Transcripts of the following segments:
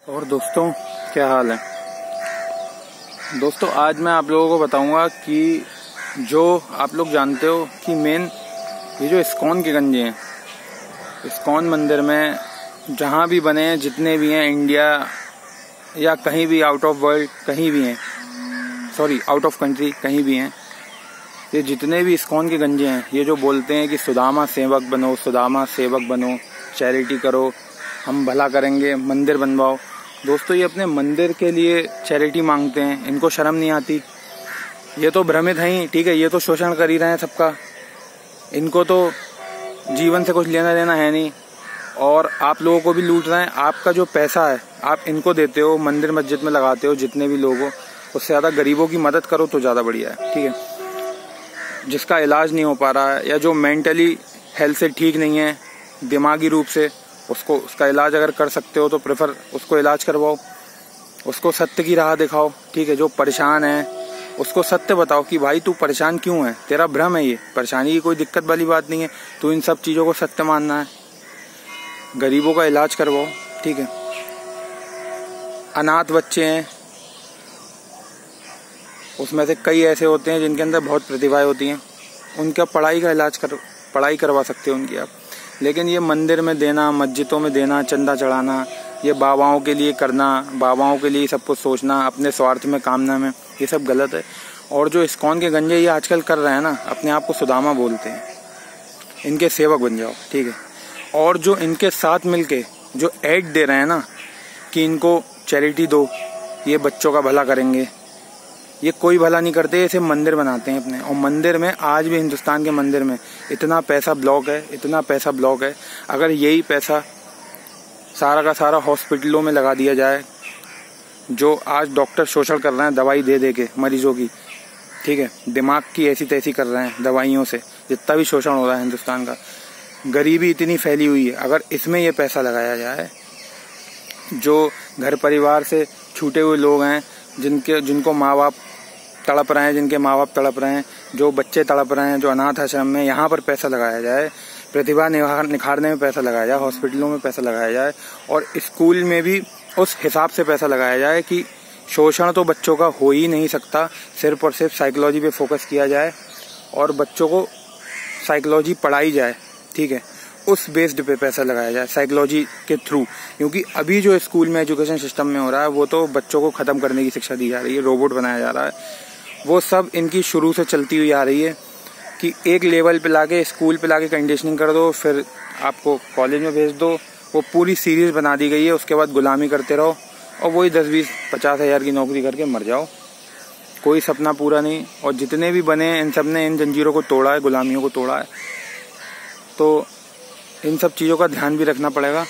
और दोस्तों, क्या हाल है। दोस्तों, आज मैं आप लोगों को बताऊंगा कि जो आप लोग जानते हो कि मेन ये जो इस्कॉन के गंजे हैं, इस्कॉन मंदिर में जहाँ भी बने हैं, जितने भी हैं, इंडिया या कहीं भी आउट ऑफ वर्ल्ड कहीं भी हैं, सॉरी आउट ऑफ कंट्री कहीं भी हैं, ये जितने भी इस्कॉन के गंजे हैं, ये जो बोलते हैं कि सुदामा सेवक बनो, सुदामा सेवक बनो, चैरिटी करो, हम भला करेंगे, मंदिर बनवाओ। दोस्तों, ये अपने मंदिर के लिए चैरिटी मांगते हैं, इनको शर्म नहीं आती। ये तो भ्रमित हैं ही, ठीक है, ये तो शोषण कर ही रहे हैं सबका, इनको तो जीवन से कुछ लेना देना है नहीं, और आप लोगों को भी लूट रहे हैं। आपका जो पैसा है आप इनको देते हो, मंदिर मस्जिद में लगाते हो, जितने भी लोग हो, उससे ज़्यादा गरीबों की मदद करो तो ज़्यादा बढ़िया है, ठीक है। जिसका इलाज नहीं हो पा रहा है या जो मेंटली हेल्थ से ठीक नहीं है, दिमागी रूप से, उसका इलाज अगर कर सकते हो तो प्रेफर उसको इलाज करवाओ, उसको सत्य की राह दिखाओ, ठीक है। जो परेशान है उसको सत्य बताओ कि भाई तू परेशान क्यों है, तेरा भ्रम है, ये परेशानी की कोई दिक्कत वाली बात नहीं है, तू इन सब चीज़ों को सत्य मानना है। गरीबों का इलाज करवाओ, ठीक है। अनाथ बच्चे हैं, उसमें से कई ऐसे होते हैं जिनके अंदर बहुत प्रतिभाएं होती हैं, उनका पढ़ाई करवा सकते हो उनकी आप। लेकिन ये मंदिर में देना, मस्जिदों में देना, चंदा चढ़ाना, ये बाबाओं के लिए करना, बाबाओं के लिए सब कुछ सोचना, अपने स्वार्थ में, कामना में, ये सब गलत है। और जो इस्कॉन के गंजे ये आजकल कर रहे हैं ना, अपने आप को सुदामा बोलते हैं, इनके सेवक बन जाओ, ठीक है। और जो इनके साथ मिलके जो ऐड दे रहे हैं ना कि इनको चैरिटी दो, ये बच्चों का भला करेंगे, ये कोई भला नहीं करते, इसे मंदिर बनाते हैं अपने। और मंदिर में आज भी, हिंदुस्तान के मंदिर में इतना पैसा ब्लॉक है, इतना पैसा ब्लॉक है। अगर यही पैसा सारा का सारा हॉस्पिटलों में लगा दिया जाए, जो आज डॉक्टर शोषण कर रहे हैं दवाई दे दे के मरीजों की, ठीक है, दिमाग की ऐसी तैसी कर रहे हैं दवाइयों से, जितना भी शोषण हो रहा है हिंदुस्तान का, गरीबी इतनी फैली हुई है, अगर इसमें ये पैसा लगाया जाए, जो घर परिवार से छूटे हुए लोग हैं, जिनको माँ बाप तड़प रहे हैं, जिनके माँ बाप तड़प रहे हैं, जो बच्चे तड़प रहे हैं, जो अनाथ आश्रम में, यहाँ पर पैसा लगाया जाए, प्रतिभा निखारने में पैसा लगाया जाए, हॉस्पिटलों में पैसा लगाया जाए, और स्कूल में भी उस हिसाब से पैसा लगाया जाए कि शोषण तो बच्चों का हो ही नहीं सकता, सिर्फ और सिर्फ साइकोलॉजी पे फोकस किया जाए और बच्चों को साइकोलॉजी पढ़ाई जाए, ठीक है, उस बेस्ड पे पैसा लगाया जाए साइकोलॉजी के थ्रू। क्योंकि अभी जो स्कूल में एजुकेशन सिस्टम में हो रहा है, वो तो बच्चों को खत्म करने की शिक्षा दी जा रही है, रोबोट बनाया जा रहा है, वो सब इनकी शुरू से चलती हुई आ रही है कि एक लेवल पे लाके, स्कूल पे लाके कंडीशनिंग कर दो, फिर आपको कॉलेज में भेज दो, वो पूरी सीरीज बना दी गई है। उसके बाद गुलामी करते रहो और वही 10-20-50 हज़ार की नौकरी करके मर जाओ, कोई सपना पूरा नहीं। और जितने भी बने हैं, इन सब ने इन जंजीरों को तोड़ा है, गुलामियों को तोड़ा है, तो इन सब चीज़ों का ध्यान भी रखना पड़ेगा।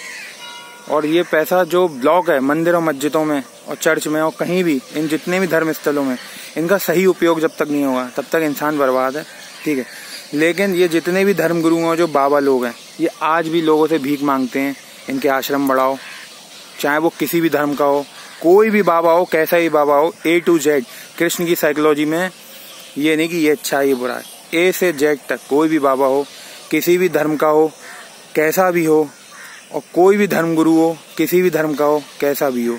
और ये पैसा जो ब्लॉक है मंदिर और मस्जिदों में और चर्च में और कहीं भी, इन जितने भी धर्म स्थलों में, इनका सही उपयोग जब तक नहीं होगा तब तक इंसान बर्बाद है, ठीक है। लेकिन ये जितने भी धर्म गुरु हैं, जो बाबा लोग हैं, ये आज भी लोगों से भीख मांगते हैं, इनके आश्रम बढ़ाओ, चाहे वो किसी भी धर्म का हो, कोई भी बाबा हो, कैसा ही बाबा हो, A to Z। कृष्ण की साइकोलॉजी में ये नहीं कि ये अच्छा है ये बुरा है, A से Z तक कोई भी बाबा हो, किसी भी धर्म का हो, कैसा भी हो, और कोई भी धर्म गुरु हो, किसी भी धर्म का हो, कैसा भी हो,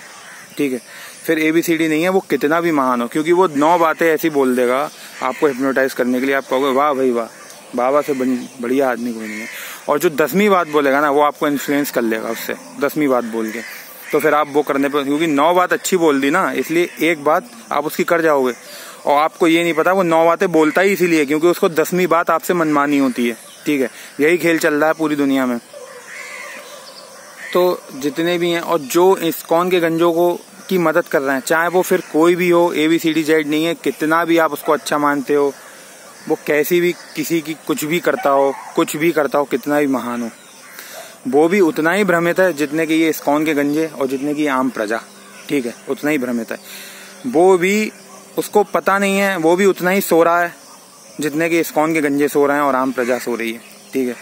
ठीक है। फिर ABCD नहीं है, वो कितना भी महान हो, क्योंकि वो 9 बातें ऐसी बोल देगा आपको हिप्नोटाइज करने के लिए, आप कहोगे वाह भाई वाह, बाबा से बढ़िया आदमी कोई नहीं है। और जो 10वीं बात बोलेगा ना, वो आपको इन्फ्लुएंस कर लेगा उससे, 10वीं बात बोल के, तो फिर आप वो करने पर, क्योंकि 9 बात अच्छी बोल दी ना, इसलिए एक बात आप उसकी कर जाओगे। और आपको ये नहीं पता वो 9 बातें बोलता ही इसीलिए क्योंकि उसको 10वीं बात आपसे मनमानी होती है, ठीक है। यही खेल चल रहा है पूरी दुनिया में। तो जितने भी हैं और जो इस्कॉन के गंजों को की मदद कर रहे हैं, चाहे वो फिर कोई भी हो, ABCD Z नहीं है, कितना भी आप उसको अच्छा मानते हो, वो कैसी भी किसी की कुछ भी करता हो, कितना भी महान हो, वो भी उतना ही भ्रमित है जितने कि ये इस्कॉन के गंजे और जितने की आम प्रजा, ठीक है, उतना ही भ्रमित है। वो भी, उसको पता नहीं है, वो भी उतना ही सो रहा है जितने कि इस्कॉन के गंजे सो रहे हैं और आम प्रजा सो रही है, ठीक है।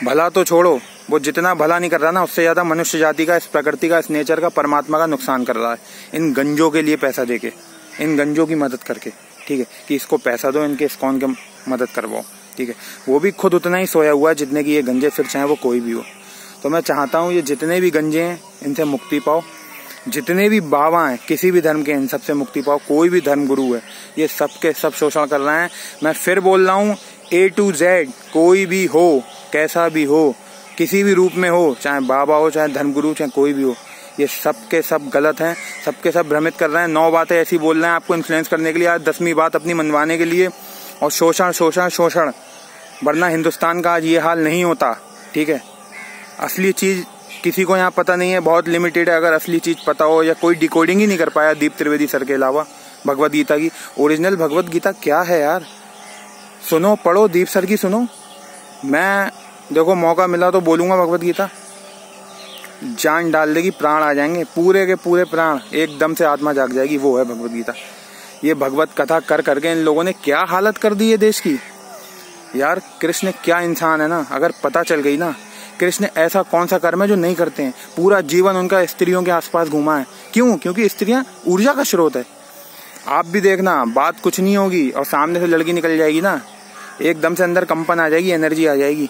भला तो छोड़ो, वो जितना भला नहीं कर रहा ना, उससे ज्यादा मनुष्य जाति का, इस प्रकृति का, इस नेचर का, परमात्मा का नुकसान कर रहा है इन गंजों के लिए पैसा देके, इन गंजों की मदद करके, ठीक है, कि इसको पैसा दो, इनके इस्कॉन की मदद करवाओ, ठीक है। वो भी खुद उतना ही सोया हुआ है जितने की ये गंजे, फिर चाहे वो कोई भी हो। तो मैं चाहता हूँ ये जितने भी गंजे हैं इनसे मुक्ति पाओ, जितने भी बाबा हैं किसी भी धर्म के, इन सबसे मुक्ति पाओ। कोई भी धर्म गुरु है, ये सबके सब शोषण कर रहे हैं। मैं फिर बोल रहा हूँ, A to Z कोई भी हो, कैसा भी हो, किसी भी रूप में हो, चाहे बाबा हो, चाहे धर्मगुरु, चाहे कोई भी हो, ये सबके सब गलत हैं, सबके सब भ्रमित कर रहे हैं। 9 बातें ऐसी बोल रहे हैं आपको इन्फ्लुएंस करने के लिए, आज 10वीं बात अपनी मनवाने के लिए। और शोषण शोषण शोषण, वरना हिंदुस्तान का आज ये हाल नहीं होता। ठीक है, असली चीज किसी को यहाँ पता नहीं है, बहुत लिमिटेड है। अगर असली चीज पता हो, या कोई डिकोडिंग ही नहीं कर पाया दीप त्रिवेदी सर के अलावा भगवद गीता की। ओरिजिनल भगवद गीता क्या है यार, सुनो, पढ़ो, दीप सर की सुनो। मैं देखो मौका मिला तो बोलूंगा भगवद गीता, जान डाल देगी, प्राण आ जाएंगे, पूरे के पूरे प्राण, एकदम से आत्मा जाग जाएगी। वो है भगवद गीता। ये भगवत कथा कर करके इन लोगों ने क्या हालत कर दी है देश की यार। कृष्ण क्या इंसान है ना, अगर पता चल गई ना, कृष्ण ऐसा कौन सा कर्म है जो नहीं करते हैं। पूरा जीवन उनका स्त्रियों के आसपास घूमा है। क्यों? क्योंकि स्त्रियां ऊर्जा का स्रोत है। आप भी देखना, बात कुछ नहीं होगी और सामने से लड़की निकल जाएगी ना, एकदम से अंदर कंपन आ जाएगी, एनर्जी आ जाएगी।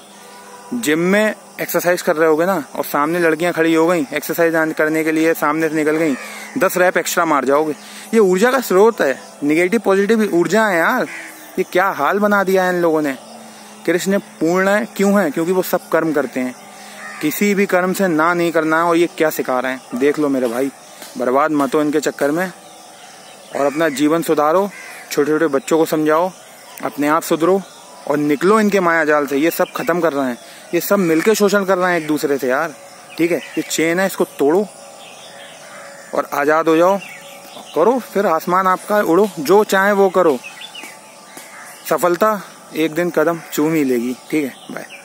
जिम में एक्सरसाइज कर रहे होगे ना, और सामने लड़कियां खड़ी हो गई एक्सरसाइज करने के लिए, सामने से निकल गई, 10 रैप एक्स्ट्रा मार जाओगे। ये ऊर्जा का स्रोत है, निगेटिव पॉजिटिव ऊर्जा है यार। ये क्या हाल बना दिया है इन लोगों ने। कृष्ण पूर्ण है, क्यों है? क्योंकि वो सब कर्म करते हैं, किसी भी कर्म से ना नहीं करना है। और ये क्या सिखा रहे हैं देख लो मेरे भाई, बर्बाद मत हो इनके चक्कर में, और अपना जीवन सुधारो, छोटे छोटे बच्चों को समझाओ, अपने आप सुधरो और निकलो इनके माया जाल से। ये सब खत्म कर रहे हैं, ये सब मिलके शोषण कर रहे हैं एक दूसरे से यार। ठीक है, ये चेन है, इसको तोड़ो और आजाद हो जाओ, करो फिर आसमान आपका, उड़ो, जो चाहे वो करो। सफलता एक दिन कदम चूम ही लेगी। ठीक है, बाय।